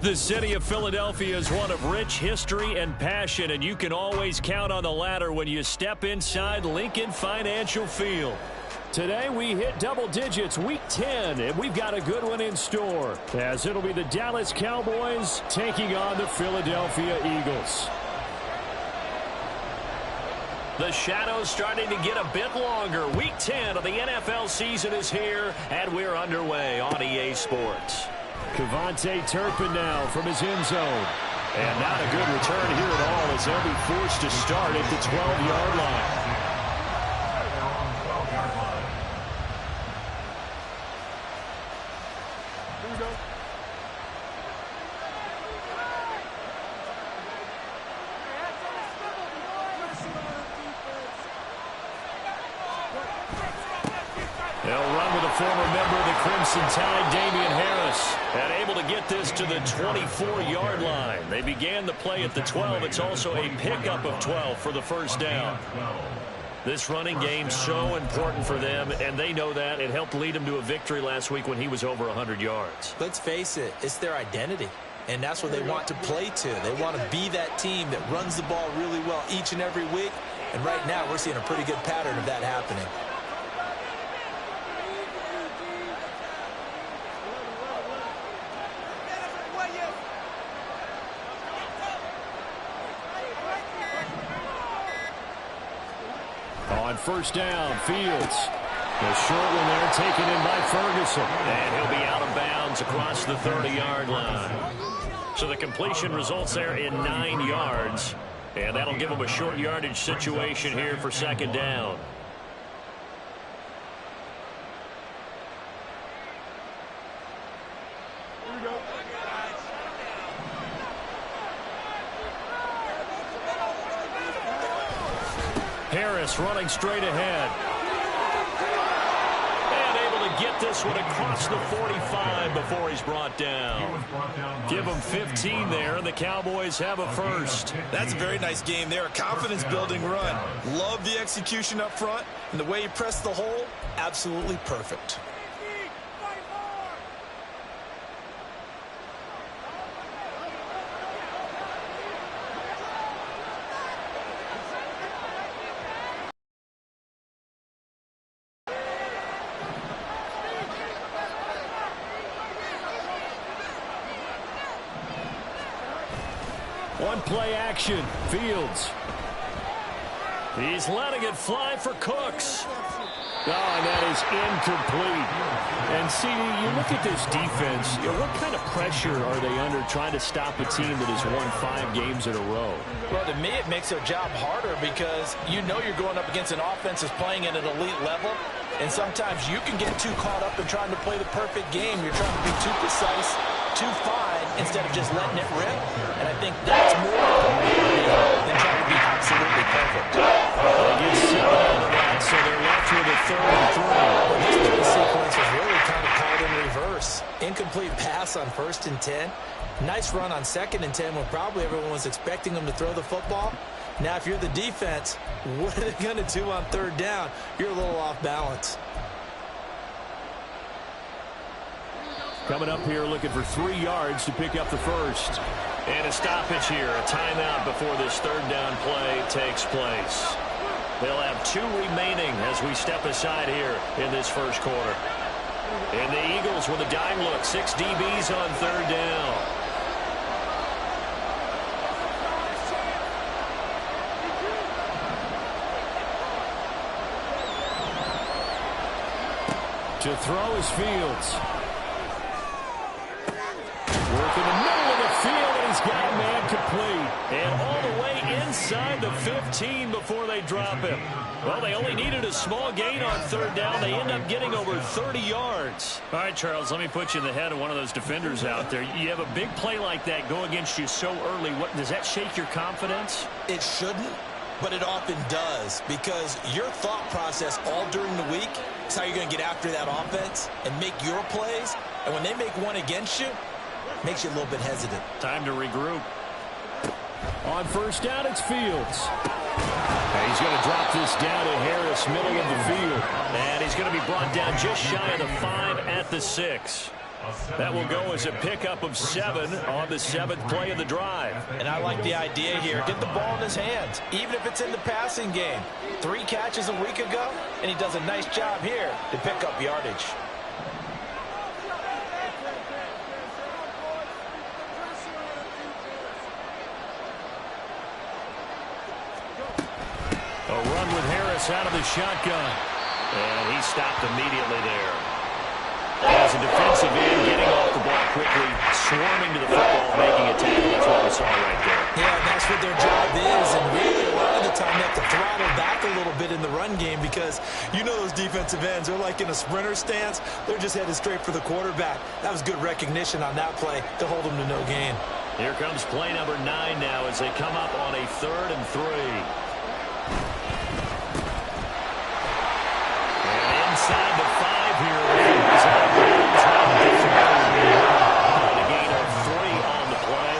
The city of Philadelphia is one of rich history and passion, and you can always count on the latter when you step inside Lincoln Financial Field. Today we hit double digits, week 10, and we've got a good one in store, as it'll be the Dallas Cowboys taking on the Philadelphia Eagles. The shadow's starting to get a bit longer. Week 10 of the NFL season is here, and we're underway on EA Sports. Cavante Turpin now from his end zone. And not a good return here at all, as they'll be forced to start at the 12-yard line. They'll run with a former member of the Crimson Tide, Damian Harris, and able to get this to the 24-yard line. They began the play at the 12. It's also a pickup of 12 for the first down. This running game so important for them, and they know that. It helped lead them to a victory last week when he was over 100 yards. Let's face it, it's their identity, and that's what they want to play to. They want to be that team that runs the ball really well each and every week, and right now we're seeing a pretty good pattern of that happening. On first down, Fields. The short one there taken in by Ferguson. And he'll be out of bounds across the 30-yard line. So the completion results there in 9 yards. And that'll give him a short yardage situation here for second down. Harris running straight ahead. And able to get this one across the 45 before he's brought down. Give him 15 there, and the Cowboys have a first. That's a very nice game there. A confidence-building run. Love the execution up front, and the way he pressed the hole, absolutely perfect. One play action. Fields. He's letting it fly for Cooks. Oh, and that is incomplete. And, CD, you look at this defense, what kind of pressure are they under trying to stop a team that has won 5 games in a row? Well, to me, it makes their job harder because you know you're going up against an offense that's playing at an elite level, and sometimes you can get too caught up in trying to play the perfect game. You're trying to be too precise, too fine, instead of just letting it rip. And I think that's more important than trying to be absolutely perfect. They get 7 out of that, so they're left with a 3rd and 3. Well, this play sequence was really kind of called in reverse. Incomplete pass on 1st and 10. Nice run on 2nd and 10 when probably everyone was expecting them to throw the football. Now, if you're the defense, what are they going to do on 3rd down? You're a little off balance. Coming up here looking for 3 yards to pick up the first. And a stoppage here, a timeout before this 3rd down play takes place. They'll have 2 remaining as we step aside here in this first quarter. And the Eagles with a dime look, 6 DBs on 3rd down. To throw is Fields. Work in the middle of the field, and he's got a man complete. And all the way inside the 15 before they drop him. Well, they only needed a small gain on 3rd down. They end up getting over 30 yards. All right, Charles, let me put you in the head of one of those defenders out there. You have a big play like that go against you so early. What, does that shake your confidence? It shouldn't, but it often does, because your thought process all during the week is how you're going to get after that offense and make your plays. And when they make one against you, it makes you a little bit hesitant. Time to regroup. On first down, it's Fields. And he's going to drop this down to Harris, middle of the field. And he's going to be brought down just shy of the 5 at the 6. That will go as a pickup of 7 on the 7th play of the drive. And I like the idea here. Get the ball in his hands, even if it's in the passing game. 3 catches a week ago, and he does a nice job here to pick up yardage. A run with Harris out of the shotgun. And he stopped immediately there. As a defensive end, getting off the ball quickly, swarming to the football, making a tackle. That's what we saw right there. Yeah, that's what their job is. And really, a lot of the time, they have to throttle back a little bit in the run game because you know those defensive ends, they're like in a sprinter stance. They're just headed straight for the quarterback. That was good recognition on that play to hold them to no gain. Here comes play number 9 now as they come up on a 3rd and 3. Inside the 5 here. He's out of bounds. A gain of 3 on the play.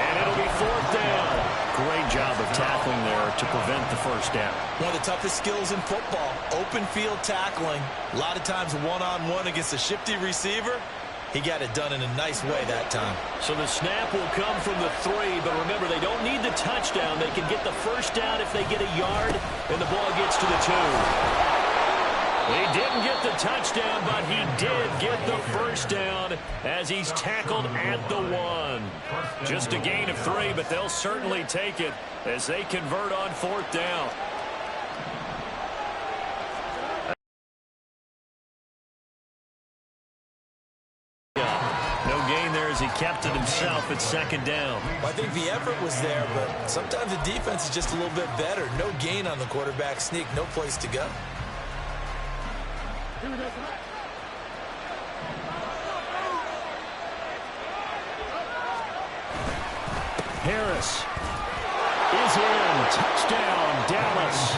And it'll be 4th down. Great job of tackling there to prevent the 1st down. One of the toughest skills in football, open field tackling. A lot of times one-on-one against a shifty receiver. He got it done in a nice way that time. So the snap will come from the 3, but remember, they don't need the touchdown. They can get the 1st down if they get a yard, and the ball gets to the 2. He didn't get the touchdown, but he did get the 1st down as he's tackled at the 1. Just a gain of 3, but they'll certainly take it as they convert on 4th down. No gain there as he kept it himself at 2nd down. Well, I think the effort was there, but sometimes the defense is just a little bit better. No gain on the quarterback sneak, no place to go. Harris is in. Touchdown, Dallas.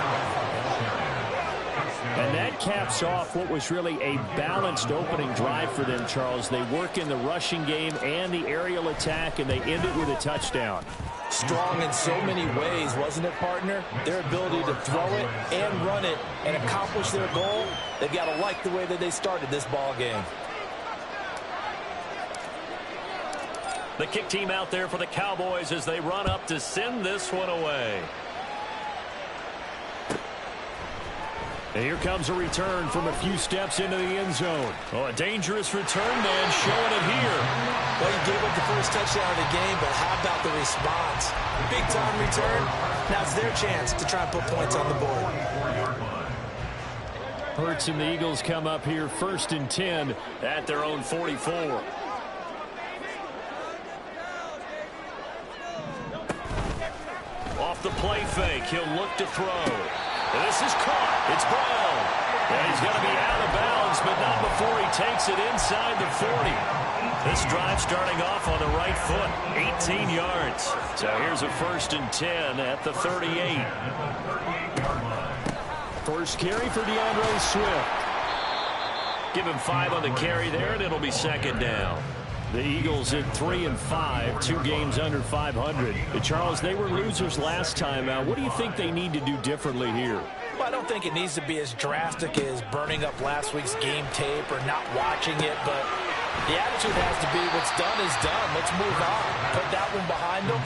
And that caps off what was really a balanced opening drive for them, Charles. They work in the rushing game and the aerial attack, and they end it with a touchdown. Strong in so many ways, wasn't it, partner? Their ability to throw it and run it and accomplish their goal, they've got to like the way that they started this ball game. The kick team out there for the Cowboys as they run up to send this one away. And here comes a return from a few steps into the end zone. Oh, a dangerous return man showing it here. Well, he gave up the first touchdown of the game, but how about the response? Big-time return. Now it's their chance to try and put points on the board. Hurts and the Eagles come up here 1st and 10 at their own 44. Off the play fake, he'll look to throw. This is caught. It's Brown. And he's going to be out of bounds, but not before he takes it inside the 40. This drive starting off on the right foot, 18 yards. So here's a 1st and 10 at the 38. First carry for DeAndre Swift. Give him 5 on the carry there, and it'll be 2nd down. The Eagles at 3 and 5, 2 games under 500. Charles, they were losers last time out. What do you think they need to do differently here? Well, I don't think it needs to be as drastic as burning up last week's game tape or not watching it, but the attitude has to be what's done is done. Let's move on. Put that one behind them,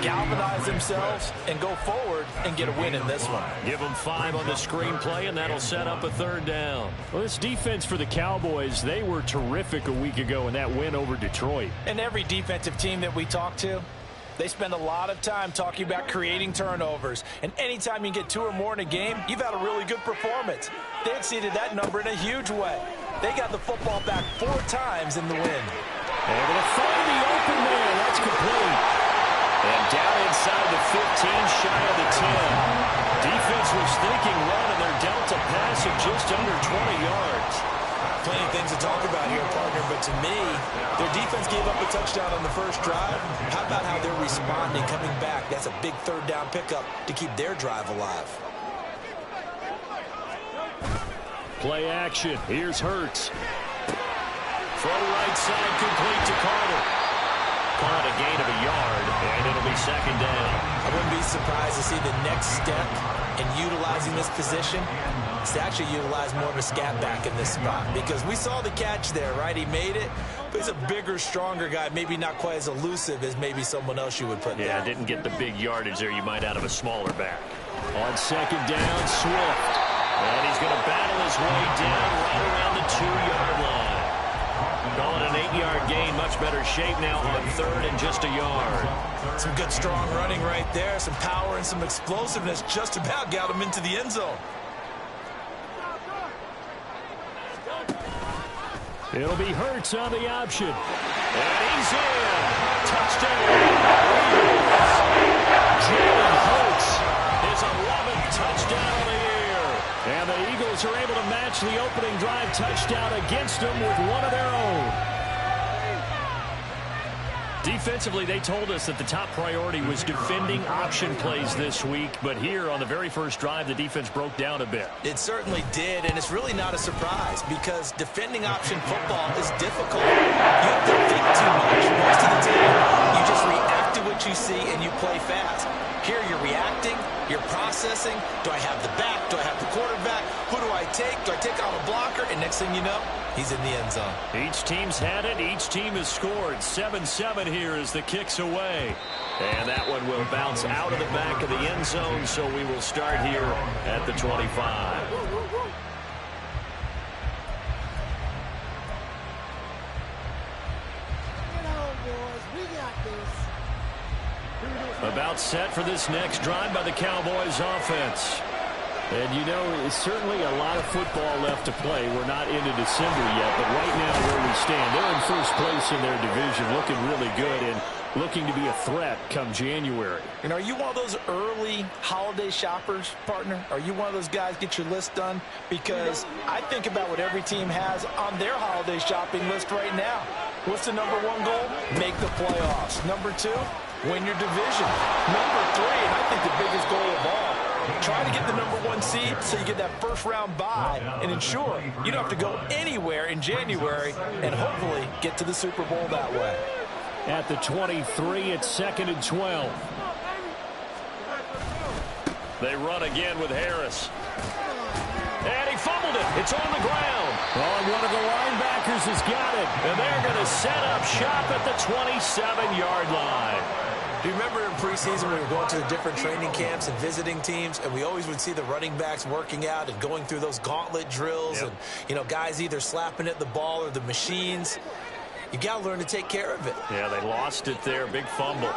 galvanize themselves, and go forward and get a win in this one. Give them 5 on the screenplay, and that'll set up a 3rd down. Well, this defense for the Cowboys, they were terrific a week ago in that win over Detroit. And every defensive team that we talk to, they spend a lot of time talking about creating turnovers. And anytime you get 2 or more in a game, you've had a really good performance. They exceeded that number in a huge way. They got the football back 4 times in the win. Able to find the open man. That's complete. And down inside the 15, shy of the 10. Defense was thinking run, and they're dealt a pass of just under 20 yards. Plenty of things to talk about here, partner, but to me, their defense gave up a touchdown on the first drive. How about how they're responding, coming back? That's a big 3rd down pickup to keep their drive alive. Play action. Here's Hurts. Throw right side complete to Carter. Caught a gain of a yard, and it'll be 2nd down. I wouldn't be surprised to see the next step in utilizing this position is to actually utilize more of a scat back in this spot, because we saw the catch there, right? He made it, but he's a bigger, stronger guy, maybe not quite as elusive as maybe someone else you would put there. Yeah, didn't get the big yardage there you might out of a smaller back. On second down, Swift. And he's going to battle his way down right around the 2-yard line. Calling an 8-yard gain, much better shape now on third and just a yard. Some good, strong running right there. Some power and some explosiveness just about got him into the end zone. It'll be Hurts on the option. And he's in. Touchdown. Jalen Hurts, his 11th touchdown of the year. And the Eagles are able to match the opening drive touchdown against them with one of their own. Defensively, they told us that the top priority was defending option plays this week. But here on the very first drive, the defense broke down a bit. It certainly did, and it's really not a surprise because defending option football is difficult. You have to think too much. Most of the time, you just react to what you see and you play fast. Here you're reacting, you're processing. Do I have the back? Do I have the quarterback? Who do I take? Do I take out a blocker? And next thing you know, he's in the end zone. Each team's had it. Each team has scored. 7-7 here as the kick's away. And that one will bounce out of the back of the end zone, so we will start here at the 25. About set for this next drive by the Cowboys offense. And, you know, it's certainly a lot of football left to play. We're not into December yet, but right now where we stand, they're in first place in their division, looking really good and looking to be a threat come January. And are you one of those early holiday shoppers, partner? Are you one of those guys get your list done? Because I think about what every team has on their holiday shopping list right now. What's the number one goal? Make the playoffs. Number two, win your division. Number three, and I think the biggest goal of all, try to get the number one seed so you get that first round bye and ensure you don't have to go anywhere in January and hopefully get to the Super Bowl that way. At the 23, it's 2nd and 12. They run again with Harris. And he fumbled it. It's on the ground. Well, and one of the linebackers has got it. And they're going to set up shop at the 27-yard line. Do you remember in preseason we were going to the different training camps and visiting teams, and we always would see the running backs working out and going through those gauntlet drills, and, you know, guys either slapping at the ball or the machines. You got to learn to take care of it. Yeah, they lost it there. Big fumble.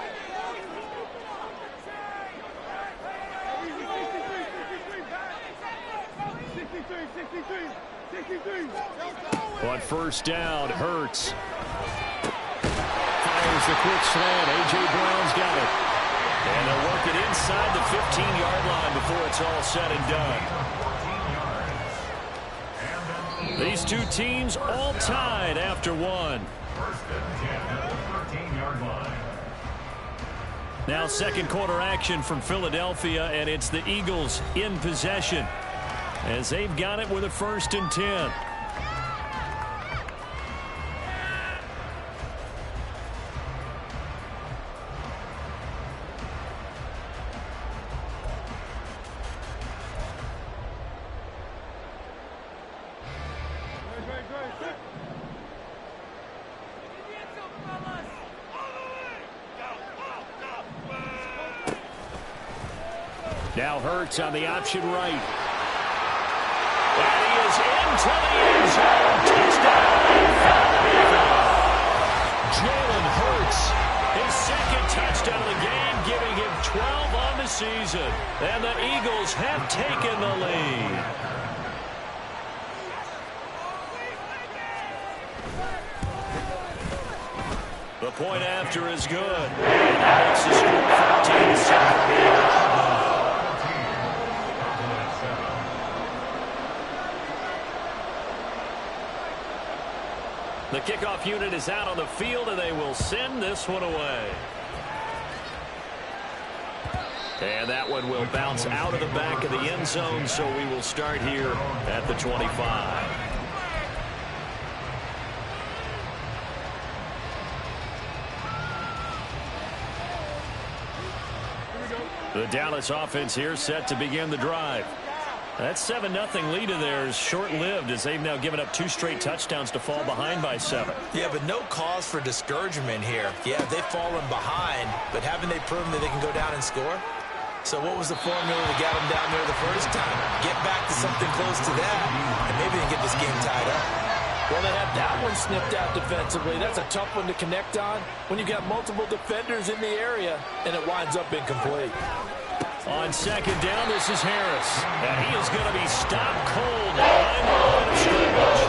On first down, Hurts. Fires the quick slant. A.J. Brown's got it. And they'll work it inside the 15-yard line before it's all said and done. These two teams all tied after one. Now second quarter action from Philadelphia, and it's the Eagles in possession as they've got it with a 1st and 10. Now Hurts on the option right. And he is into the end zone. Touchdown. Jalen Hurts, his 2nd touchdown of the game, giving him 12 on the season. And the Eagles have taken the lead. The point after is good. And that makes the score 14-7. The kickoff unit is out on the field, and they will send this one away. And that one will bounce out of the back of the end zone, so we will start here at the 25. Here we go. The Dallas offense here set to begin the drive. That 7-0 lead of theirs short-lived as they've now given up 2 straight touchdowns to fall behind by 7. Yeah, but no cause for discouragement here. Yeah, they've fallen behind, but haven't they proven that they can go down and score? So what was the formula that got them down there the first time? Get back to something close to that, and maybe they can get this game tied up. Well, they had that one snipped out defensively. That's a tough one to connect on when you got multiple defenders in the area, and it winds up incomplete. On second down, this is Harris. And he is going to be stopped cold behind the line of scrimmage.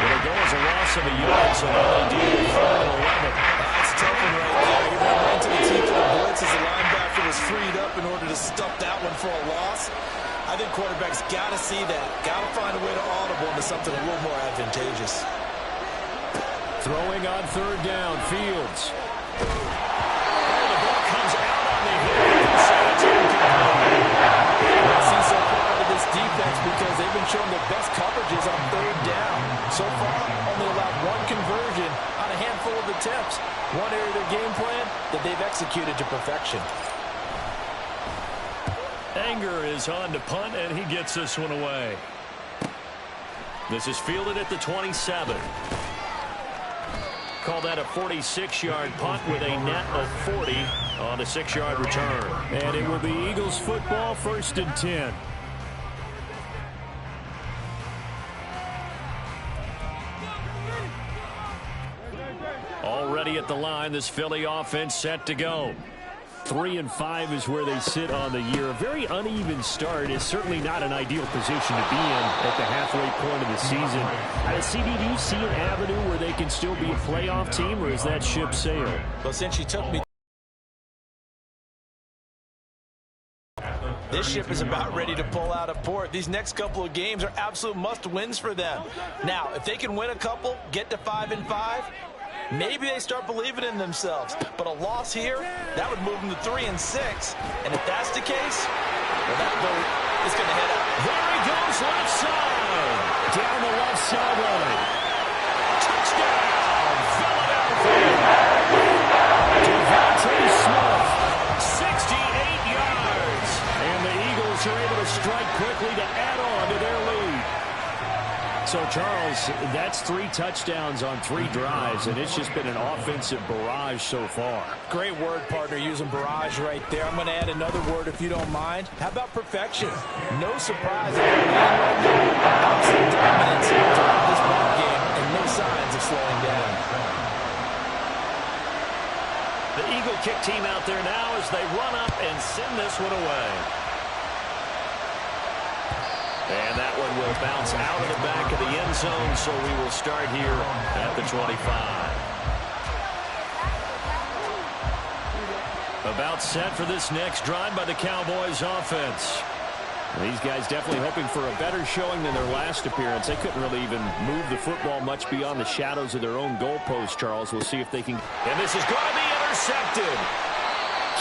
It'll go as a loss of a yard, so now they deal with 3rd and 11. That's a tough one right there. He ran into the teeth of the blitz as the linebacker was freed up in order to stuff that one for a loss. I think quarterbacks got to see that. Got to find a way to audible into something a little more advantageous. Throwing on 3rd down, Fields. Oh, the ball comes out on the hit. I see so far out of this defense because they've been showing their best coverages on 3rd down. So far, only allowed 1 conversion on a handful of attempts. One area of their game plan that they've executed to perfection. Anger is on to punt, and he gets this one away. This is fielded at the 27. Call that a 46-yard punt with a net of 40 on a 6-yard return. And it will be Eagles football, 1st and 10. Already at the line, this Philly offense set to go. 3-5 is where they sit on the year. A very uneven start is certainly not an ideal position to be in at the halfway point of the season. CD, do you see an avenue where they can still be a playoff team, or is that ship sailed? Well, since you took me, this ship is about ready to pull out of port. These next couple of games are absolute must-wins for them. Now, if they can win a couple, get to 5-5, maybe they start believing in themselves. But a loss here, that would move them to 3-6. And if that's the case, well, that boat is going to head out. There he goes, left side. Down the left sideline. Touchdown, Philadelphia. Devontae Smith, 68 yards. And the Eagles are able to strike quickly to add on to their lead. So, Charles, that's 3 touchdowns on 3 drives, and it's just been an offensive barrage so far. Great word, partner, using barrage right there. I'm going to add another word if you don't mind. How about perfection? No surprise. Absolute dominance throughout this ball game, and no signs of slowing down. The Eagle kick team out there now as they run up and send this one away. And that one will bounce out of the back of the end zone, so we will start here at the 25. About set for this next drive by the Cowboys offense. These guys definitely hoping for a better showing than their last appearance. They couldn't really even move the football much beyond the shadows of their own goalpost, Charles. We'll see if they can. And this is going to be intercepted.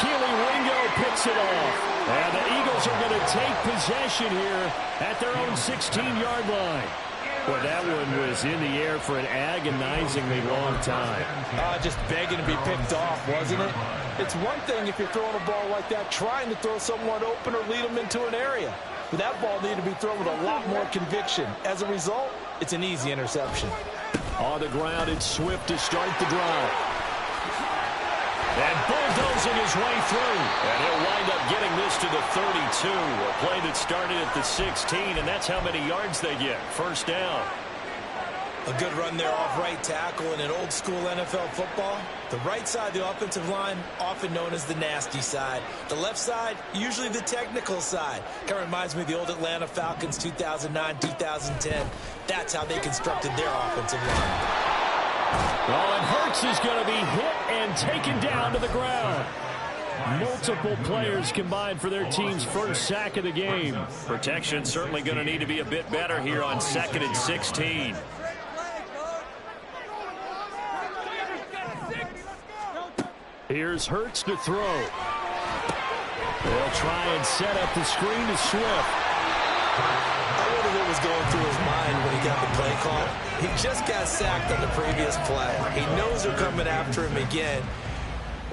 Keely Ringo picks it off. And the Eagles are going to take possession here at their own 16-yard line. Well, that one was in the air for an agonizingly long time. Just begging to be picked off, wasn't it? It's one thing if you're throwing a ball like that, trying to throw someone open or lead them into an area. But that ball needed to be thrown with a lot more conviction. As a result, it's an easy interception. On the ground, it's Swift to start the drive. And bulldozing his way through. And he'll wind up getting this to the 32. A play that started at the 16, and that's how many yards they get. 1st down. A good run there off right tackle in an old-school NFL football. The right side of the offensive line, often known as the nasty side. The left side, usually the technical side. Kind of reminds me of the old Atlanta Falcons 2009-2010. That's how they constructed their offensive line. Well, and Hurts is going to be hit and taken down to the ground. Multiple players combined for their team's first sack of the game. Protection certainly going to need to be a bit better here on 2nd and 16. Here's Hurts to throw. They'll try and set up the screen to Swift. I wonder what was going through his mind when he got the play call. He just got sacked on the previous play. He knows they're coming after him again.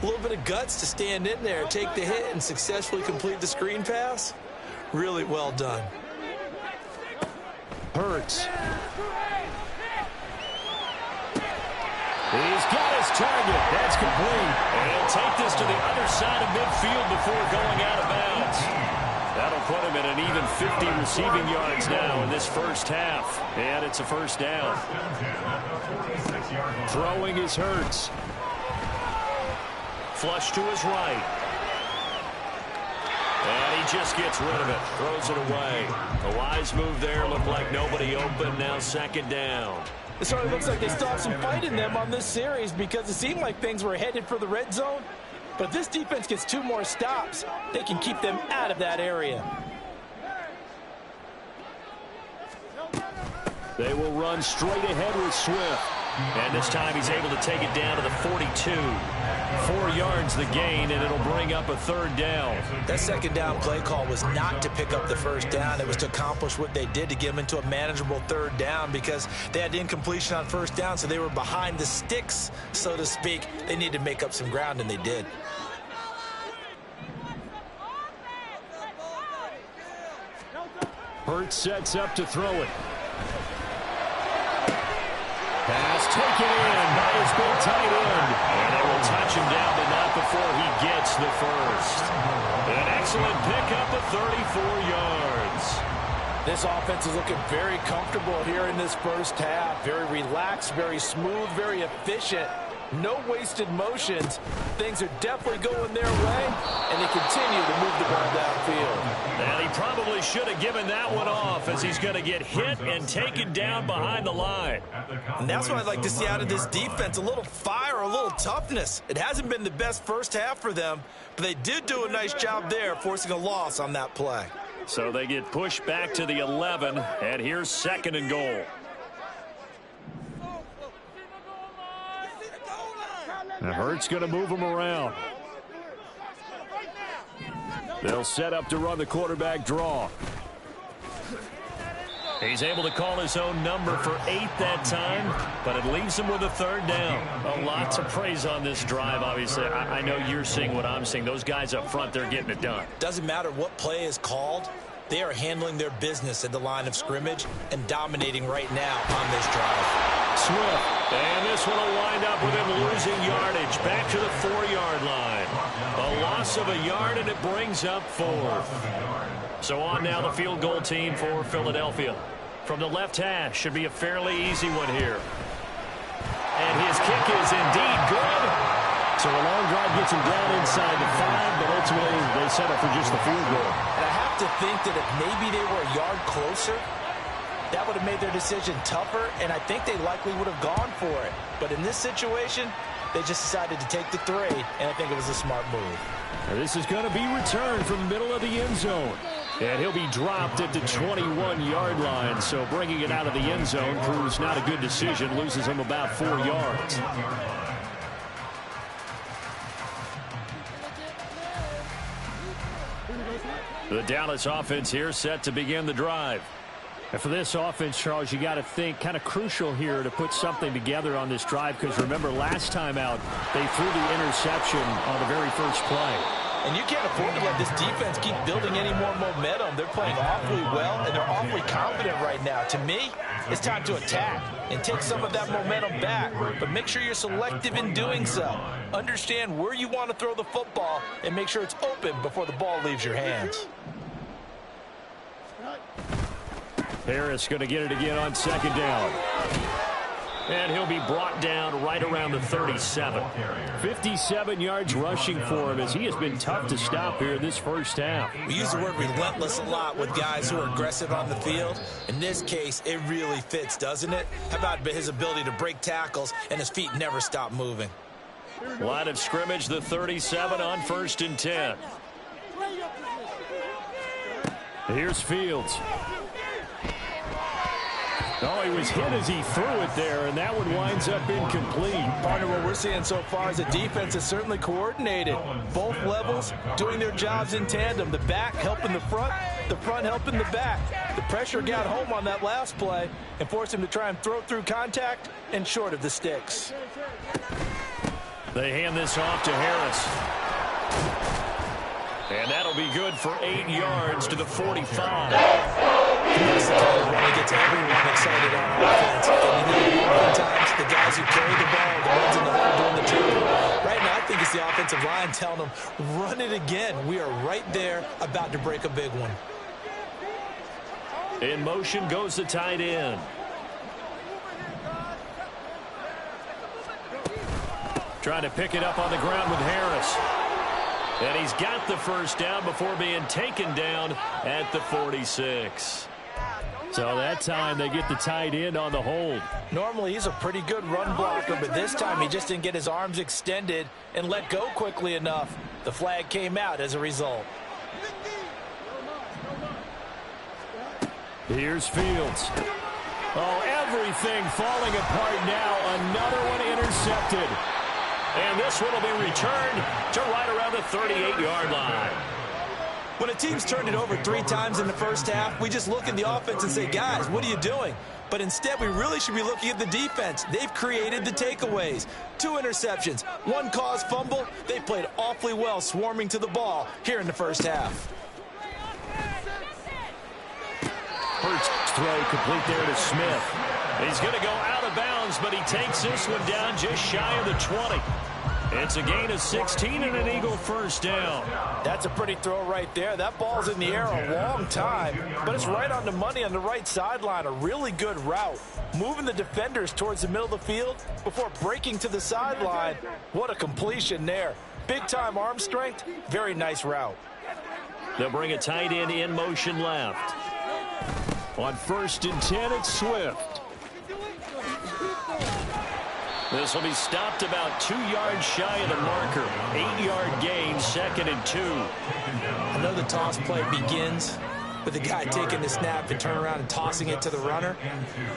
A little bit of guts to stand in there, take the hit, and successfully complete the screen pass. Really well done. Hurts. He's got his target. That's complete. And he'll take this to the other side of midfield before going out of bounds. That'll put him at an even 50 receiving yards now in this first half. And it's a first down. Throwing is Hurts. Flush to his right. And he just gets rid of it. Throws it away. A wise move there. Looked like nobody open. Now second down. It certainly looks like they still have some fight in them on this series because it seemed like things were headed for the red zone. But if this defense gets 2 more stops, they can keep them out of that area. They will run straight ahead with Swift. And this time he's able to take it down to the 42. 4 yards the gain, and it'll bring up a third down. That second down play call was not to pick up the first down. It was to accomplish what they did, to get them into a manageable third down, because they had incompletion on first down, so they were behind the sticks, so to speak. They needed to make up some ground, and they did. Hurts sets up to throw it. Pass taken in by his big tight end. And they will touch him down, but not before he gets the first. An excellent pickup of 34 yards. This offense is looking very comfortable here in this first half. Very relaxed, very smooth, very efficient. No wasted motions. Things are definitely going their way, and they continue to move the ball downfield. And he probably should have given that one off, as he's going to get hit and taken down behind the line. And that's what I'd like to see out of this defense, a little fire, a little toughness. It hasn't been the best first half for them, but they did do a nice job there, forcing a loss on that play. So they get pushed back to the 11, and here's second and goal. Now Hurts going to move him around. They'll set up to run the quarterback draw. He's able to call his own number for 8 that time, but it leaves him with a third down. A lot to praise on this drive, obviously. I know you're seeing what I'm seeing. Those guys up front, they're getting it done. Doesn't matter what play is called. They are handling their business at the line of scrimmage and dominating right now on this drive. Swift, and this one will wind up with him losing yardage back to the 4-yard line. A loss of a yard, and it brings up 4. So on now the field goal team for Philadelphia. From the left hash, should be a fairly easy one here. And his kick is indeed good. So a long drive gets him down inside the 5, but ultimately they settle for just the field goal. And I have to think that if maybe they were a yard closer, that would have made their decision tougher, and I think they likely would have gone for it. But in this situation, they just decided to take the 3, and I think it was a smart move. Now this is going to be returned from the middle of the end zone. And he'll be dropped at the 21-yard line, so bringing it out of the end zone proves not a good decision, loses him about 4 yards. The Dallas offense here set to begin the drive. And for this offense, Charles, you got to think kind of crucial here to put something together on this drive, because remember last time out they threw the interception on the very first play. And you can't afford to let this defense keep building any more momentum. They're playing awfully well, and they're awfully confident right now. To me, it's time to attack and take some of that momentum back. But make sure you're selective in doing so. Understand where you want to throw the football and make sure it's open before the ball leaves your hands. Harris going to get it again on second down. And he'll be brought down right around the 37. 57 yards rushing for him, as he has been tough to stop here in this first half. We use the word relentless a lot with guys who are aggressive on the field. In this case, it really fits, doesn't it? How about his ability to break tackles and his feet never stop moving? Line of scrimmage, the 37 on 1st and 10. Here's Fields. Oh, he was hit as he threw it there, and that one winds up incomplete. Partner, what we're seeing so far is a defense is certainly coordinated. Both levels doing their jobs in tandem. The back helping the front helping the back. The pressure got home on that last play and forced him to try and throw through contact and short of the sticks. They hand this off to Harris. And that'll be good for 8 yards to the 45. That's the kind of run that gets everyone excited on offense. And oftentimes, the guys who carry the ball are the ones in the hole doing the trick. Right now, I think it's the offensive line telling them, run it again. We are right there about to break a big one. In motion goes the tight end. Trying to pick it up on the ground with Harris. And he's got the first down before being taken down at the 46. So that time they get the tight end on the hold. Normally he's a pretty good run blocker, but this time he just didn't get his arms extended and let go quickly enough. The flag came out as a result. Here's Fields. Oh, everything falling apart now. Another one intercepted. And this one will be returned to right around the 38-yard line. When a team's turned it over 3 times in the first half, we just look at the offense and say, guys, what are you doing? But instead, we really should be looking at the defense. They've created the takeaways. 2 interceptions, 1 caused fumble. They played awfully well swarming to the ball here in the first half. First throw complete there to Smith. He's going to go out of bounds, but he takes this one down just shy of the 20. It's a gain of 16 and an Eagle first down. That's a pretty throw right there. That ball's in the air a long time, but it's right on the money on the right sideline. A really good route. Moving the defenders towards the middle of the field before breaking to the sideline. What a completion there. Big-time arm strength. Very nice route. They'll bring a tight end in motion left. On 1st and 10, it's Swift. This will be stopped about 2 yards shy of the marker. 8-yard gain, 2nd and 2. I know the toss play begins with the guy taking the snap and turn around and tossing it to the runner.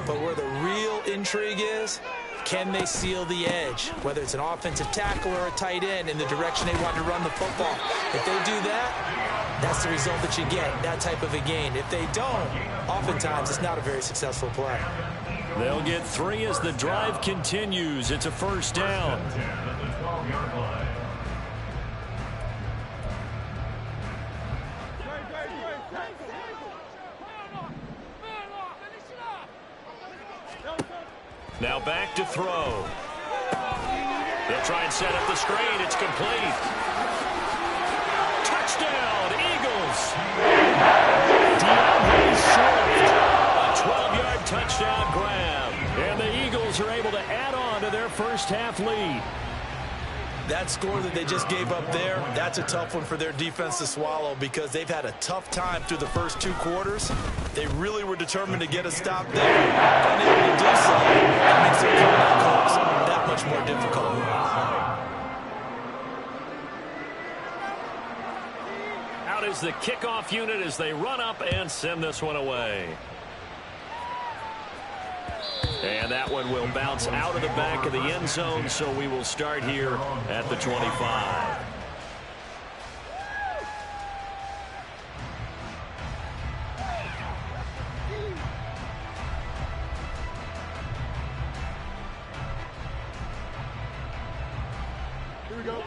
But where the real intrigue is, can they seal the edge? Whether it's an offensive tackle or a tight end in the direction they want to run the football. If they do that, that's the result that you get, that type of a gain. If they don't, oftentimes it's not a very successful play. They'll get 3 as the drive continues. It's a first down. Now back to throw. They'll try and set up the screen. It's complete. Touchdown, Eagles. DeAndre Swift. A 12-yard touchdown grab. And the Eagles are able to add on to their first half lead. That score that they just gave up there, that's a tough one for their defense to swallow because they've had a tough time through the first 2 quarters. They really were determined to get a stop there. Unable to do so, it makes their comeback calls that much more difficult. Out is the kickoff unit as they run up and send this one away. And that one will bounce out of the back of the end zone, so we will start here at the 25. Here we go.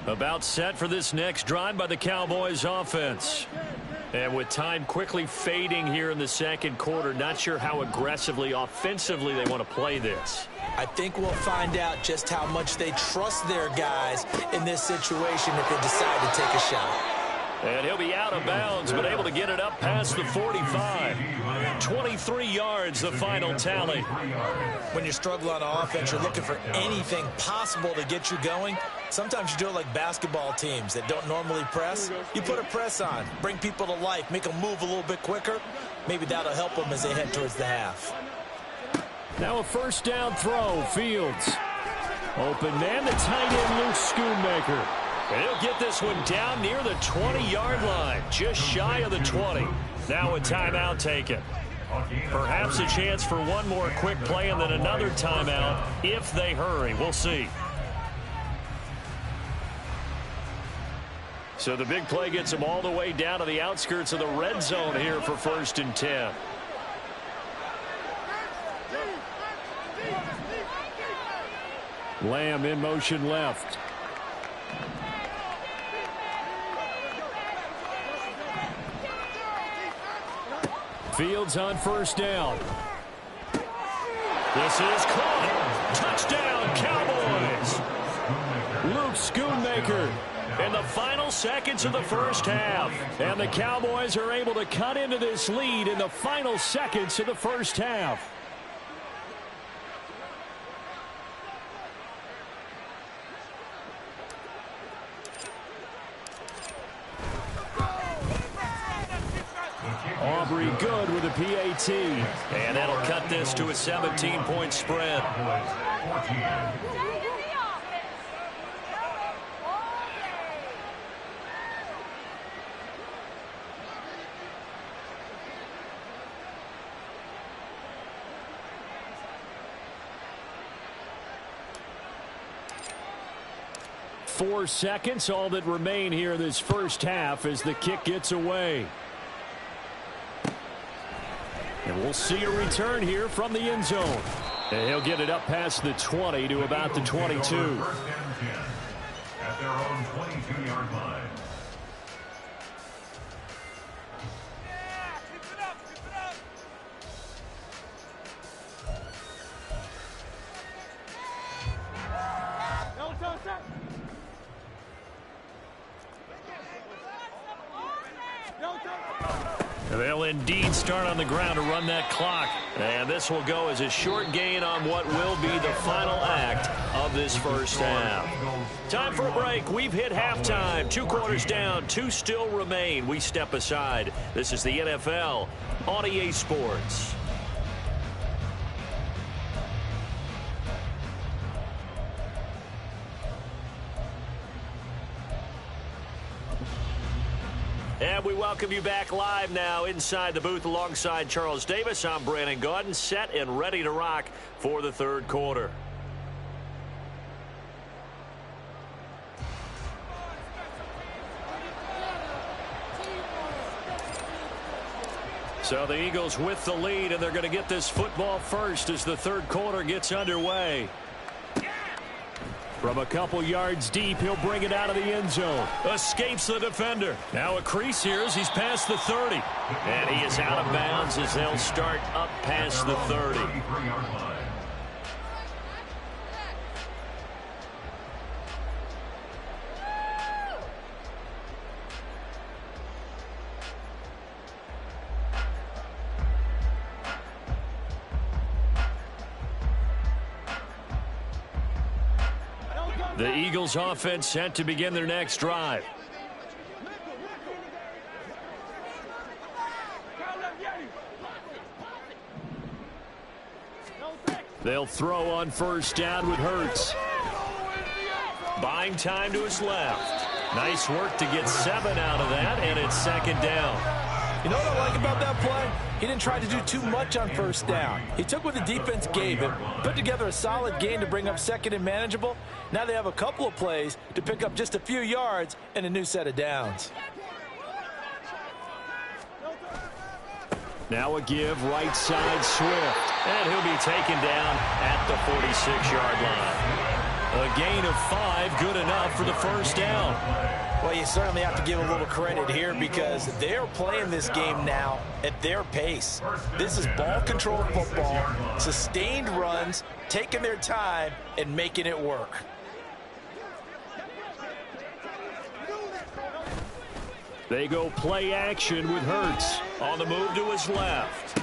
About set for this next drive by the Cowboys offense. And with time quickly fading here in the second quarter, not sure how aggressively, offensively they want to play this. I think we'll find out just how much they trust their guys in this situation if they decide to take a shot. And he'll be out of bounds, but able to get it up past the 45. 23 yards, the final tally. When you struggle on offense, you're looking for anything possible to get you going. Sometimes you do it like basketball teams that don't normally press. You put a press on, bring people to life, make them move a little bit quicker. Maybe that'll help them as they head towards the half. Now a first down throw, Fields. Open man, the tight end, Luke Schoonmaker. And he'll get this one down near the 20-yard line, just shy of the 20. Now a timeout taken. Perhaps a chance for one more quick play and then another timeout if they hurry. We'll see. So the big play gets them all the way down to the outskirts of the red zone here for 1st and 10. Lamb in motion left. Fields on first down. This is caught. Touchdown, Cowboys. Luke Schoonmaker in the final seconds of the first half. And the Cowboys are able to cut into this lead in the final seconds of the first half. Aubrey good with a PAT. And that'll cut this to a 17-point spread. Four seconds, all that remain here this first half as the kick gets away. And we'll see a return here from the end zone. And he'll get it up past the 20 to about the 22. At their own 22-yard line. They'll indeed start on the ground to run that clock. And this will go as a short gain on what will be the final act of this first half. Time for a break. We've hit halftime. 2 quarters down. 2 still remain. We step aside. This is the NFL on EA Sports. And we welcome you back live now inside the booth alongside Charles Davis. I'm Brandon Gaudin, set and ready to rock for the third quarter. So the Eagles with the lead, and they're going to get this football first as the third quarter gets underway. From a couple yards deep, he'll bring it out of the end zone. Escapes the defender. Now a crease here as he's past the 30. And he is out of bounds as they'll start up past the 30. The Eagles offense set to begin their next drive. They'll throw on first down with Hurts. Buying time to his left. Nice work to get 7 out of that, and it's second down. You know what I like about that play? He didn't try to do too much on first down. He took what the defense gave him, put together a solid gain to bring up second and manageable. Now they have a couple of plays to pick up just a few yards and a new set of downs. Now a give, right side Swift. And he'll be taken down at the 46-yard line. A gain of 5, good enough for the first down. Well, you certainly have to give a little credit here because they're playing this game now at their pace. This is ball control football, sustained runs, taking their time, and making it work. They go play action with Hurts. On the move to his left.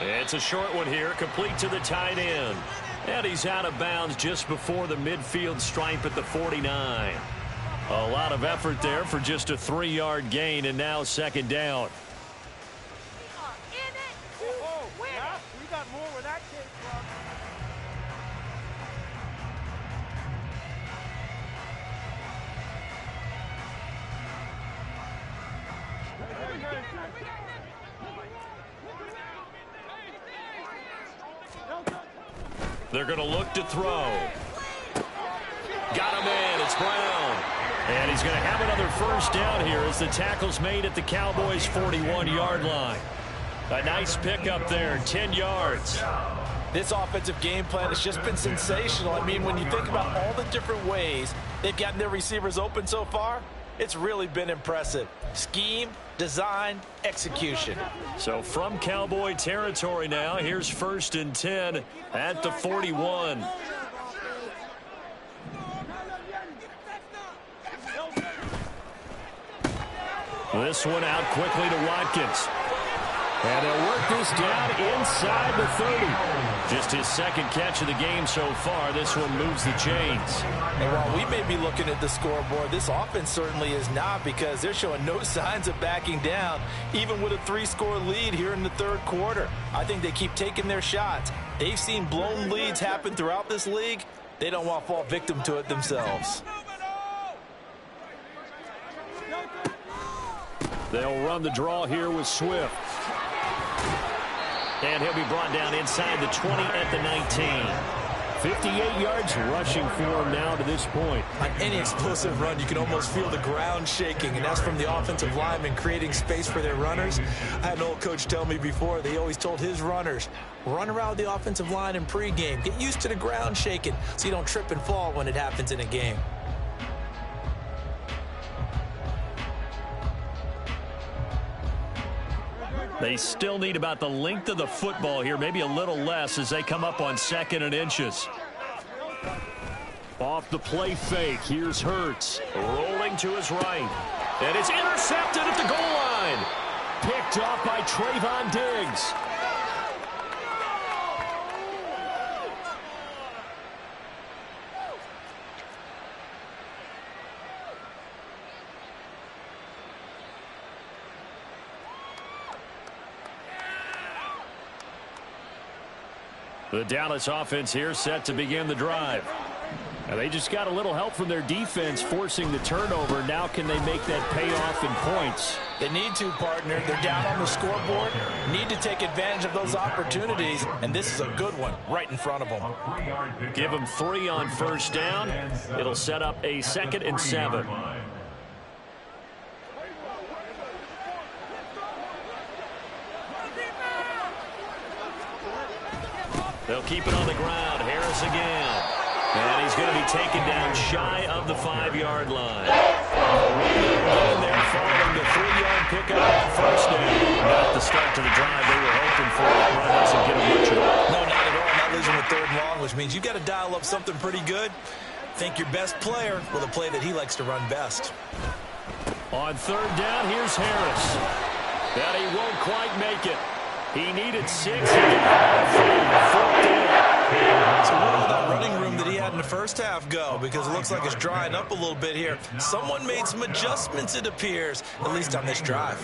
It's a short one here, complete to the tight end. And he's out of bounds just before the midfield stripe at the 49. A lot of effort there for just a 3-yard gain, and now second down. They're going to look to throw. Got him in. It's Brown. And he's going to have another first down here as the tackle's made at the Cowboys' 41-yard line. A nice pickup there, 10 yards. This offensive game plan has just been sensational. I mean, when you think about all the different ways they've gotten their receivers open so far, it's really been impressive. Scheme, design, execution. So from Cowboy territory now, here's 1st and 10 at the 41. This one out quickly to Watkins. And they'll work this down inside the 30. Just his second catch of the game so far. This one moves the chains. And while we may be looking at the scoreboard, this offense certainly is not, because they're showing no signs of backing down, even with a 3-score lead here in the third quarter. I think they keep taking their shots. They've seen blown leads happen throughout this league. They don't want to fall victim to it themselves. They'll run the draw here with Swift. And he'll be brought down inside the 20 at the 19. 58 yards rushing for him now to this point. On any explosive run, you can almost feel the ground shaking, and that's from the offensive linemen creating space for their runners. I had an old coach tell me before, they always told his runners, run around the offensive line in pregame. Get used to the ground shaking so you don't trip and fall when it happens in a game. They still need about the length of the football here, maybe a little less as they come up on 2nd and inches. Off the play fake, here's Hurts. Rolling to his right. And it's intercepted at the goal line. Picked off by Trayvon Diggs. The Dallas offense here set to begin the drive. Now they just got a little help from their defense forcing the turnover. Now can they make that pay off in points? They need to, partner. They're down on the scoreboard. Need to take advantage of those opportunities, and this is a good one right in front of them. Give them 3 on 1st down. It'll set up a 2nd and 7. They'll keep it on the ground. Harris again. And he's going to be taken down shy of the 5-yard line. Getting there following the 3-yard pickup on 1st down. Not the start to the drive they were hoping for. Run doesn't get them much at all. No, not at all. Not losing with 3rd and long, which means you've got to dial up something pretty good. Think your best player with a play that he likes to run best. On 3rd down, here's Harris. But he won't quite make it. He needed 6. He got 4th down. So where did that running room that he had in the first half go? Because it looks like it's drying up a little bit here. Someone made some adjustments, it appears, at least on this drive.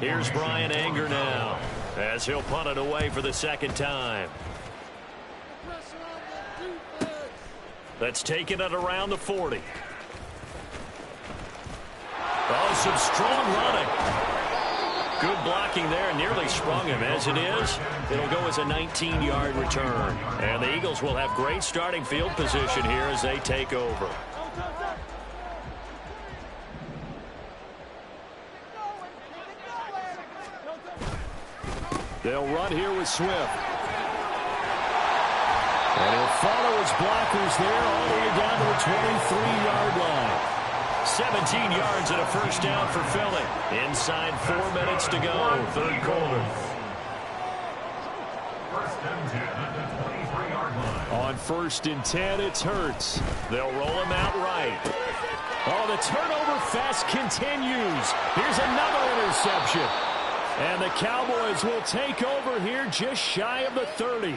Here's Brian Anger now as he'll punt it away for the 2nd time. Let's take it at around the 40. Oh, some strong running. Good blocking there, nearly sprung him. As it is, it'll go as a 19-yard return. And the Eagles will have great starting field position here as they take over. They'll run here with Swift. And he'll follow his blockers there all the way down to the 23-yard line. 17 yards and a 1st down for Philly. Inside 4 minutes to go, 3rd quarter. On 1st and 10, it's Hurts. They'll roll him out right. Oh, the turnover fest continues. Here's another interception. And the Cowboys will take over here just shy of the 30.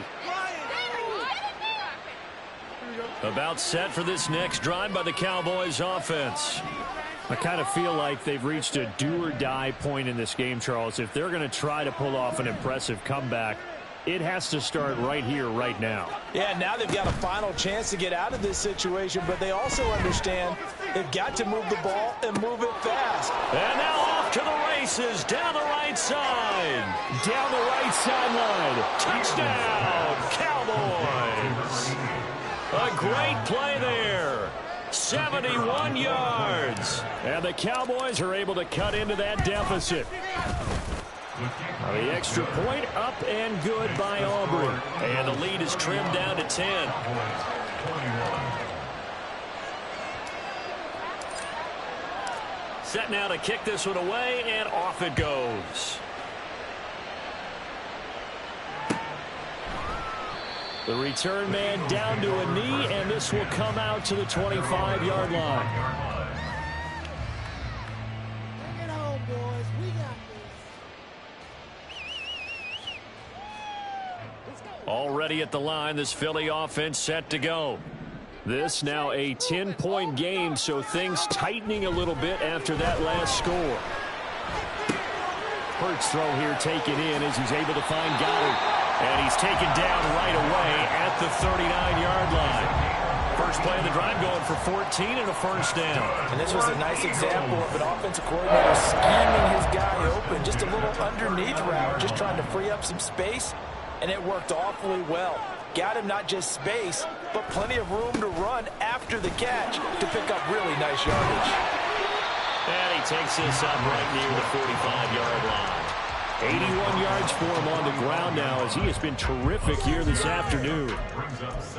About set for this next drive by the Cowboys offense. I kind of feel like they've reached a do-or-die point in this game, Charles. If they're going to try to pull off an impressive comeback, it has to start right here, right now. Yeah, now they've got a final chance to get out of this situation, but they also understand they've got to move the ball and move it fast. And now off to the races, down the right side. Down the right sideline. Touchdown, Cowboys. A great play there. 71 yards. And the Cowboys are able to cut into that deficit. The extra point up and good by Auburn. And the lead is trimmed down to 10. Set now to kick this one away, and off it goes. The return man down to a knee, and this will come out to the 25-yard line. Bring it home, boys. We got this. Already at the line, this Philly offense set to go. This now a 10-point game, so things tightening a little bit after that last score. Hurts throw here taken in as he's able to find Goddard. And he's taken down right away at the 39-yard line. First play of the drive going for 14 and a first down. And this was a nice example of an offensive coordinator scheming his guy open. Just a little underneath route, just trying to free up some space, and it worked awfully well. Got him not just space, but plenty of room to run after the catch to pick up really nice yardage. And he takes this up right near the 45-yard line. 81 yards for him on the ground now as he has been terrific here this afternoon.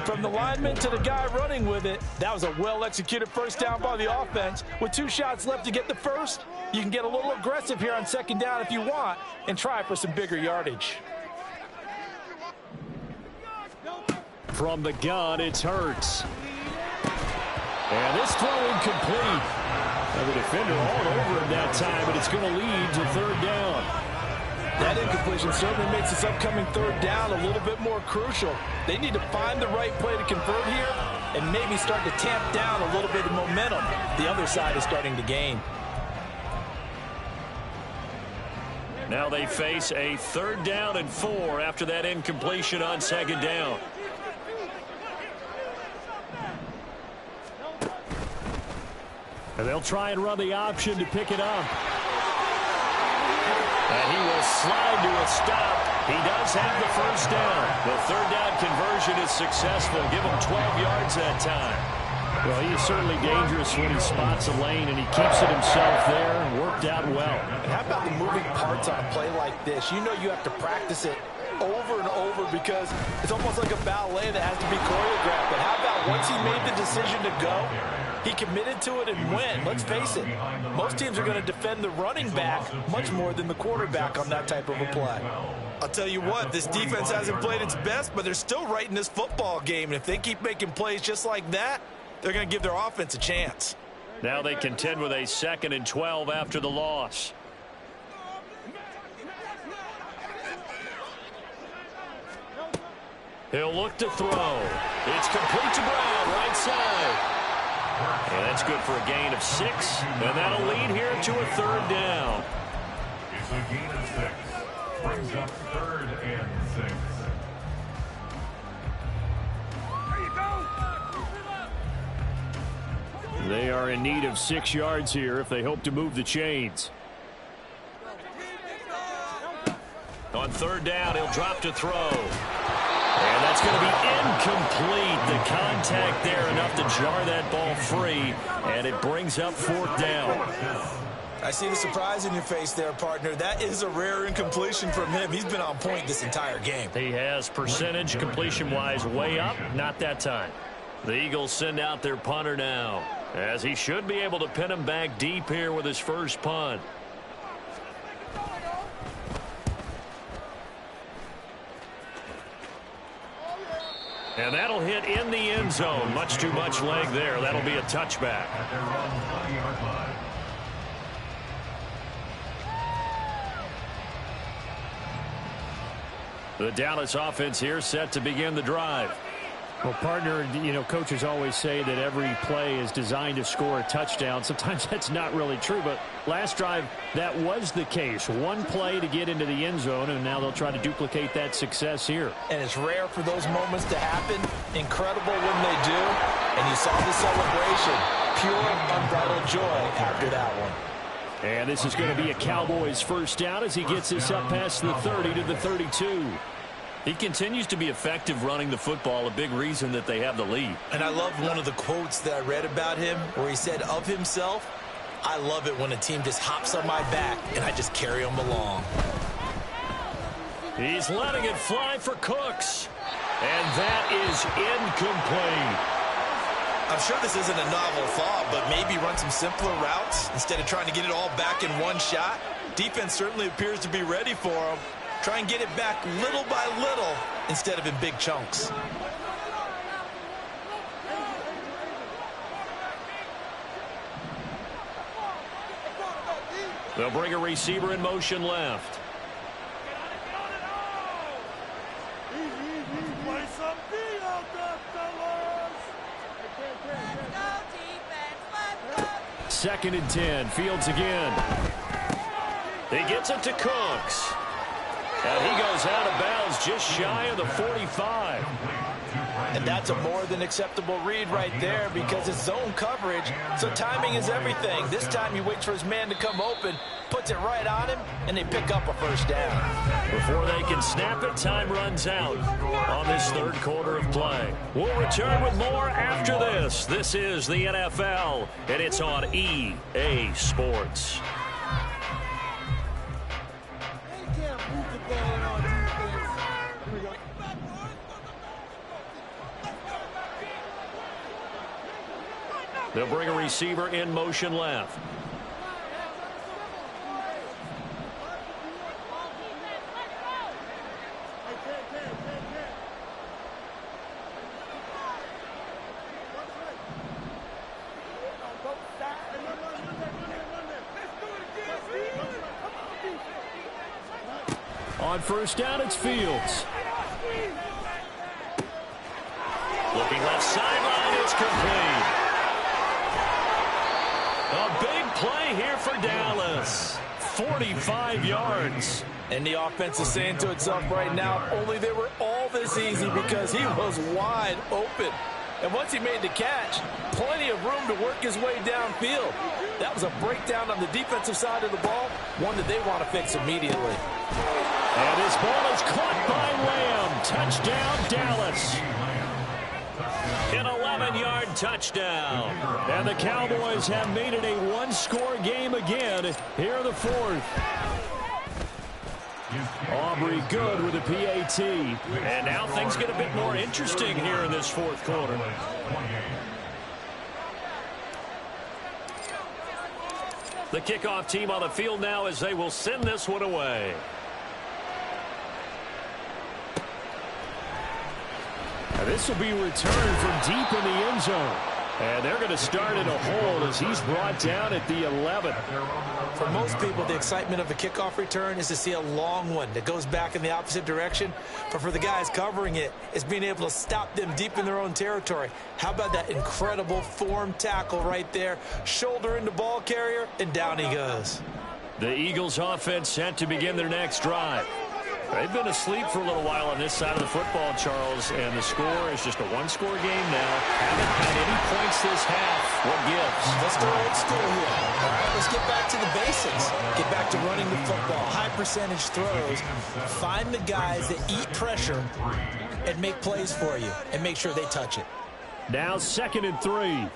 From the lineman to the guy running with it, that was a well-executed first down by the offense. With 2 shots left to get the first, you can get a little aggressive here on second down if you want and try for some bigger yardage. From the gun, it's Hurts. And this throw incomplete. Now the defender all over him that time, but it's going to lead to third down. That incompletion certainly makes this upcoming third down a little bit more crucial. They need to find the right play to convert here and maybe start to tamp down a little bit of momentum. The other side is starting to gain. Now they face a 3rd down and 4 after that incompletion on second down. And they'll try and run the option to pick it up. And he will slide to a stop. He does have the first down. The 3rd down conversion is successful. Give him 12 yards that time. Well, he is certainly dangerous when he spots a lane, and he keeps it himself there and worked out well. And how about the moving parts on a play like this? You know you have to practice it over and over because it's almost like a ballet that has to be choreographed. But how about once he made the decision to go, he committed to it and went. Let's face it, most teams are going to defend the running back much more than the quarterback on that type of a play. I'll tell you what, this defense hasn't played its best, but they're still right in this football game. And if they keep making plays just like that, they're going to give their offense a chance. Now they contend with a 2nd and 12 after the loss. He'll look to throw. It's complete to Brown, right side. And that's good for a gain of 6. And that'll lead here to a 3rd down. It's a gain of 6. Brings up 3rd and 6. They are in need of 6 yards here if they hope to move the chains. On 3rd down, he'll drop to throw. And that's going to be incomplete. The contact there enough to jar that ball free. And it brings up 4th down. I see the surprise in your face there, partner. That is a rare incompletion from him. He's been on point this entire game. He has percentage completion-wise way up. Not that time. The Eagles send out their punter now, as he should be able to pin him back deep here with his first punt. And that'll hit in the end zone. Much too much leg there. That'll be a touchback. The Dallas offense here set to begin the drive. Well, partner, you know, coaches always say that every play is designed to score a touchdown. Sometimes that's not really true, but last drive, that was the case. One play to get into the end zone, and now they'll try to duplicate that success here. And it's rare for those moments to happen. Incredible when they do. And you saw the celebration. Pure, unbridled joy after that one. And this is going to be a Cowboys first down as he gets this up past the 30 to the 32. He continues to be effective running the football, a big reason that they have the lead. And I love one of the quotes that I read about him where he said of himself, I love it when a team just hops on my back and I just carry them along. He's letting it fly for Cooks. And that is incomplete. I'm sure this isn't a novel thought, but maybe run some simpler routes instead of trying to get it all back in one shot. Defense certainly appears to be ready for him. Try and get it back little by little instead of in big chunks. They'll bring a receiver in motion left. Second and 10. Fields again. He gets it to Cooks. And he goes out of bounds just shy of the 45. And that's a more than acceptable read right there because it's zone coverage, so timing is everything. This time he waits for his man to come open, puts it right on him, and they pick up a first down. Before they can snap it, time runs out on this third quarter of play. We'll return with more after this. This is the NFL, and it's on EA Sports. They'll bring a receiver in motion left. On first down, it's Fields. Looking left sideline, it's complete. A big play here for Dallas. 45 yards. And the offense is saying to itself right now, only they were all this easy because he was wide open. And once he made the catch, plenty of room to work his way downfield. That was a breakdown on the defensive side of the ball, one that they want to fix immediately. And this ball is caught by Lamb. Touchdown, Dallas. An 11-yard touchdown. And the Cowboys have made it a one-score game again here in the fourth. Aubrey good with a PAT. And now things get a bit more interesting here in this fourth quarter. The kickoff team on the field now as they will send this one away. This will be returned from deep in the end zone. And they're going to start at a hold as he's brought down at the 11. For most people, the excitement of a kickoff return is to see a long one that goes back in the opposite direction. But for the guys covering it, it's being able to stop them deep in their own territory. How about that incredible form tackle right there? Shoulder into ball carrier, and down he goes. The Eagles offense set to begin their next drive. They've been asleep for a little while on this side of the football, Charles, and the score is just a one-score game now. Haven't had any points this half. What gives? Let's go old school here. All right, let's get back to the basics. Get back to running the football, high percentage throws. Find the guys that eat pressure and make plays for you and make sure they touch it. Now 2nd and 3.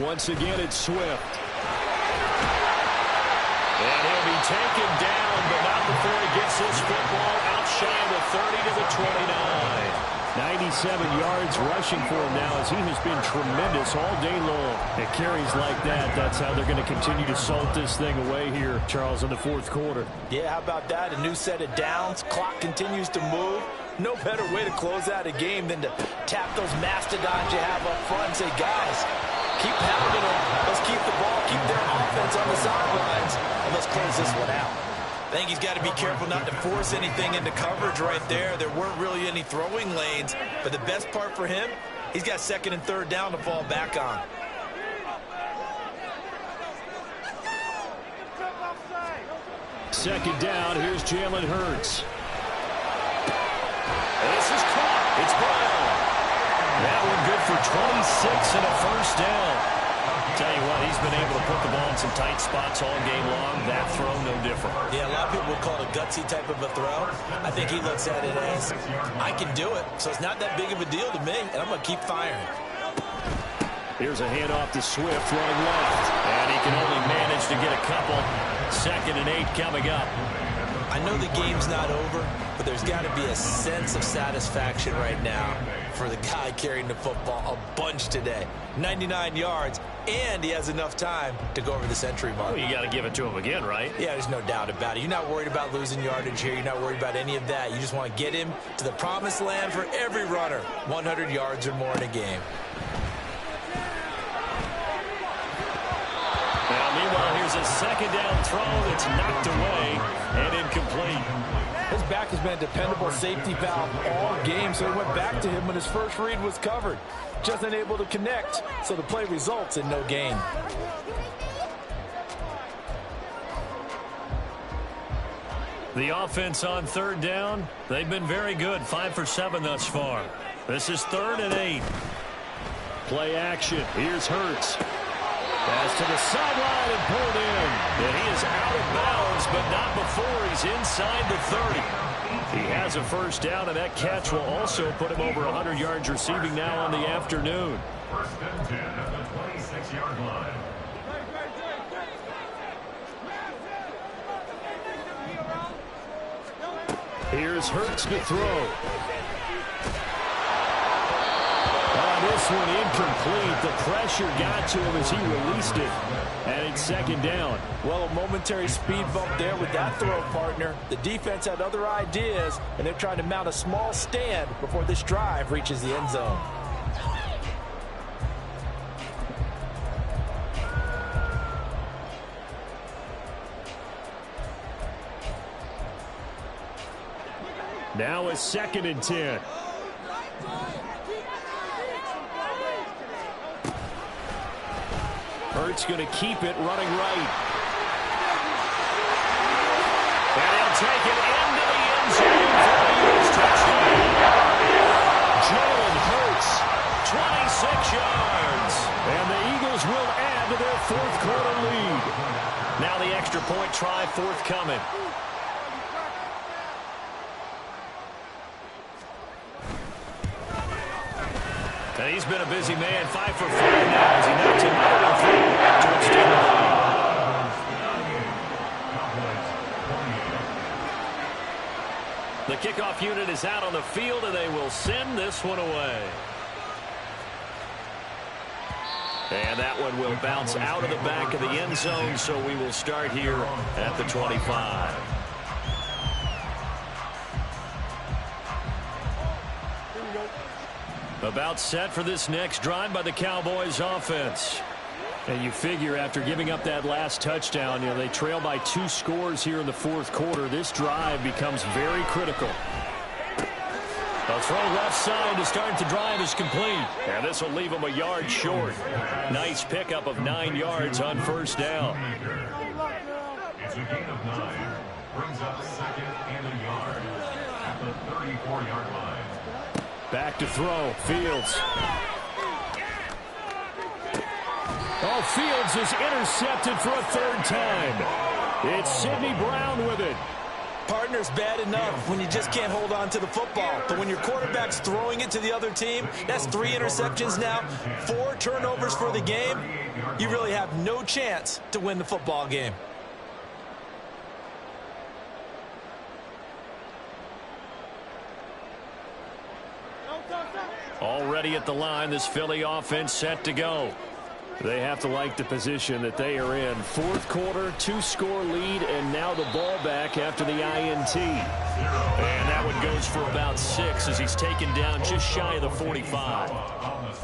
Once again, it's Swift. And he'll be taken down, but not before he gets this football out shy of the 30 to the 29. 97 yards rushing for him now as he has been tremendous all day long. It carries like that. That's how they're going to continue to salt this thing away here, Charles, in the fourth quarter. Yeah, how about that? A new set of downs. Clock continues to move. No better way to close out a game than to tap those mastodons you have up front and say, guys, keep pounding them. Let's keep the ball, keep their offense on the sidelines, and let's close this one out. I think he's got to be careful not to force anything into coverage right there. There weren't really any throwing lanes, but the best part for him, he's got 2nd and 3rd down to fall back on. Second down, here's Jalen Hurts. This is caught. It's Brown. That one good for 26 and a first down. Tell you what, he's been able to put the ball in some tight spots all game long. That throw, no different. Yeah, a lot of people would call it a gutsy type of a throw. I think he looks at it as, I can do it, so it's not that big of a deal to me, and I'm going to keep firing. Here's a handoff to Swift running left. And he can only manage to get a couple. 2nd and 8 coming up. I know the game's not over, but there's got to be a sense of satisfaction right now for the guy carrying the football a bunch today. 99 yards, and he has enough time to go over the century mark. Well, you got to give it to him again, right? Yeah, there's no doubt about it. You're not worried about losing yardage here. You're not worried about any of that. You just want to get him to the promised land for every runner. 100 yards or more in a game. Now, meanwhile, here's a second down throw that's knocked away and incomplete. His back has been a dependable safety valve all game, so he went back to him when his first read was covered. Just unable to connect, so the play results in no gain. The offense on third down, they've been very good. 5 for 7 thus far. This is 3rd and 8. Play action. Here's Hurts. Pass to the sideline and pulled in. And he is out of bounds, but not before he's inside the 30. He has a first down, and that catch will also put him over 100 yards receiving now on the afternoon. 1st and 10 at the 26-yard line. Here's Hurts to throw. This one incomplete. The pressure got to him as he released it. And it's 2nd down. Well, a momentary speed bump there with that throw, partner. The defense had other ideas, and they're trying to mount a small stand before this drive reaches the end zone. Now a 2nd and 10. Hurts going to keep it running right. And he'll take it into the end zone for the Eagles touchdown. Jalen Hurts, 26 yards. and the Eagles will add to their 4th quarter lead. Now the extra point try forthcoming. And he's been a busy man. 5 for 5 now as he knocks another one through to extend the lead. The kickoff unit is out on the field, and they will send this one away. And that one will bounce out of the back of the end zone, so we will start here at the 25. About set for this next drive by the Cowboys offense. And you figure after giving up that last touchdown, they trail by 2 scores here in the 4th quarter. This drive becomes very critical. A throw left side to start the drive is complete. And this will leave them a yard short. Nice pickup of 9 yards on first down. It's a gain of 9. Brings up 2nd and a yard at the 34-yard line. Back to throw. Fields. Oh, Fields is intercepted for a 3rd time. It's Sidney Brown with it. Partner's bad enough when you just can't hold on to the football. But when your quarterback's throwing it to the other team, that's 3 interceptions now, 4 turnovers for the game. You really have no chance to win the football game. Already at the line, this Philly offense set to go. They have to like the position that they are in. 4th quarter, 2-score lead, and now the ball back after the INT. And that one goes for about 6 as he's taken down just shy of the 45.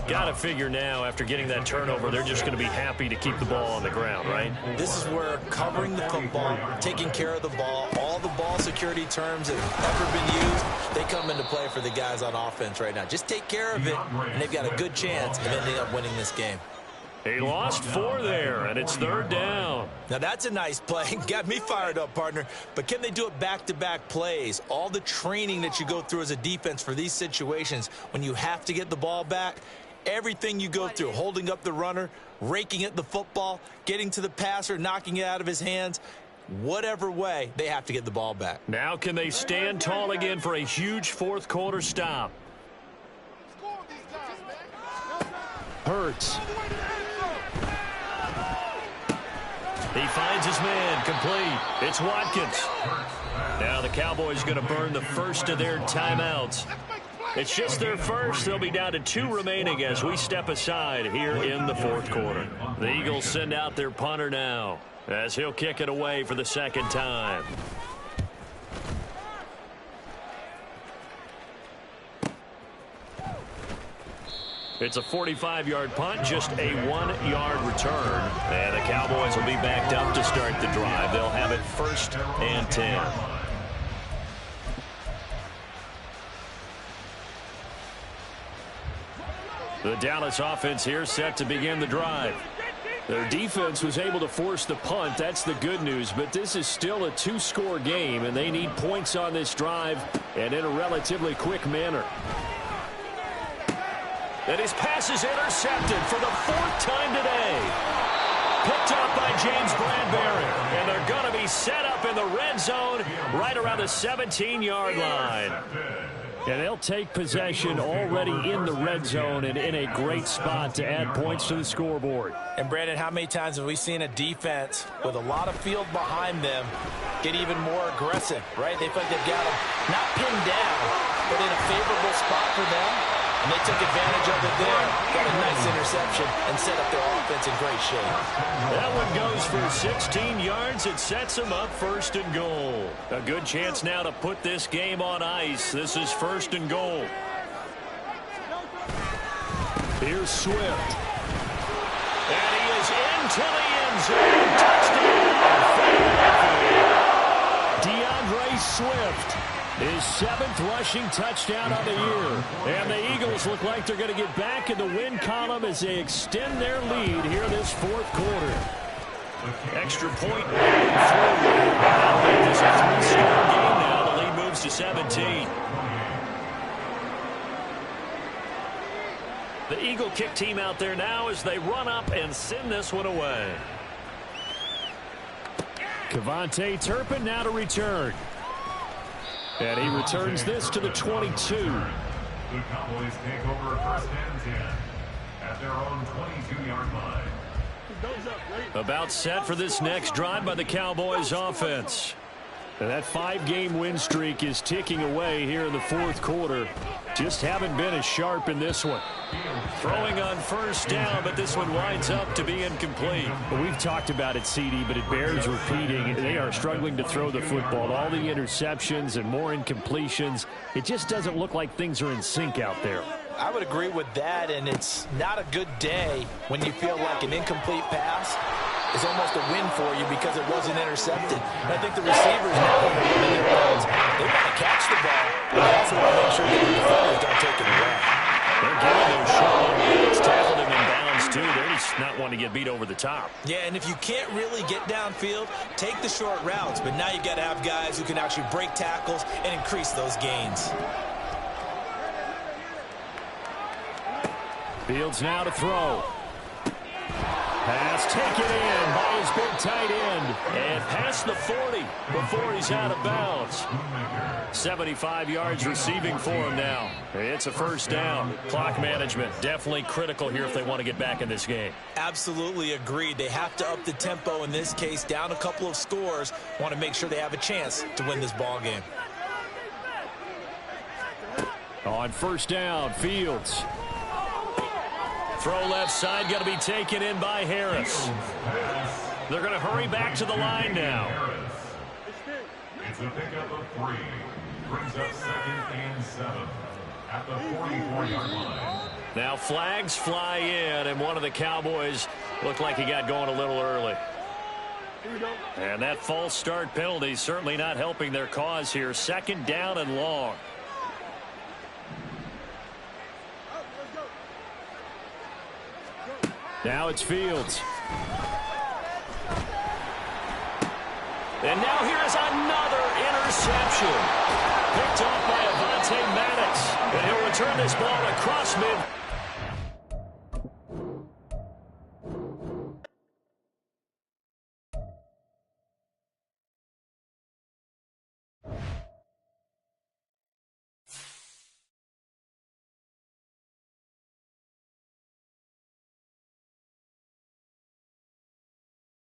Got to figure now, after getting that turnover, they're just going to be happy to keep the ball on the ground, right? This is where covering the football, taking care of the ball, all the ball security terms that have ever been used, they come into play for the guys on offense right now. Just take care of it, and they've got a good chance of ending up winning this game. He lost 4 there, and it's 3rd down. Now, that's a nice play. Got me fired up, partner. But can they do it back-to-back plays? All the training that you go through as a defense for these situations, when you have to get the ball back, everything you go through, holding up the runner, raking at the football, getting to the passer, knocking it out of his hands, whatever way, they have to get the ball back. Now can they stand tall again for a huge 4th quarter stop? Hurts. He finds his man, complete. It's Watkins. Now the Cowboys going to burn the first of their timeouts. It's just their first. They'll be down to 2 remaining as we step aside here in the fourth quarter. The Eagles send out their punter now as he'll kick it away for the second time. It's a 45-yard punt, just a 1-yard return. And the Cowboys will be backed up to start the drive. They'll have it 1st and 10. The Dallas offense here set to begin the drive. Their defense was able to force the punt. That's the good news. But this is still a 2-score game, and they need points on this drive and in a relatively quick manner. And his pass is intercepted for the 4th time today. Picked up by James Bradbury. And they're going to be set up in the red zone right around the 17-yard line. And they'll take possession already in the red zone and in a great spot to add points to the scoreboard. And, Brandon, how many times have we seen a defense with a lot of field behind them get even more aggressive, right? They feel like they've got them not pinned down, but in a favorable spot for them. And they took advantage of it there, got a nice interception, and set up their offense in great shape. That one goes for 16 yards. It sets them up 1st and goal. A good chance now to put this game on ice. This is 1st and goal. Here's Swift. And he is into the end zone. Touchdown. DeAndre Swift. His 7th rushing touchdown of the year. And the Eagles look like they're going to get back in the win column as they extend their lead here this 4th quarter. Extra point. This is a 3-score game now. The lead moves to 17. The Eagle kick team out there now as they run up and send this one away. Kevontae Turpin now to return. And he returns this to the 22. The Cowboys take over 1st and 10 at their own 22-yard line. About set for this next drive by the Cowboys offense. And that 5-game win streak is ticking away here in the 4th quarter. Just haven't been as sharp in this one. Throwing on 1st down, but this one winds up to be incomplete. Well, we've talked about it, CD, but it bears repeating. They are struggling to throw the football. All the interceptions and more incompletions. It just doesn't look like things are in sync out there. I would agree with that, and it's not a good day when you feel like an incomplete pass is almost a win for you because it wasn't intercepted. And I think the receivers now are in their bones. They want to catch the ball, but they also want to make sure that the defenders don't take it away. They're giving those short routes, tackled him in bounds too. They're just not wanting to get beat over the top. Yeah, and if you can't really get downfield, take the short routes. But now you've got to have guys who can actually break tackles and increase those gains. Fields now to throw. Pass taken in by his big tight end. And past the 40 before he's out of bounds. 75 yards receiving for him now. It's a 1st down. Clock management definitely critical here if they want to get back in this game. Absolutely agreed. They have to up the tempo in this case, down a couple of scores. Want to make sure they have a chance to win this ball game. On 1st down, Fields. Throw left side, going to be taken in by Harris. They're going to hurry back to the line now. It's a pickup of 3. Brings up 2nd and 7 at the 44-yard line. Now flags fly in, and one of the Cowboys looked like he got going a little early. And that false start penalty certainly not helping their cause here. 2nd down and long. Now it's Fields. And now here is another interception. Picked off by Avonte Maddox. And he'll return this ball across mid.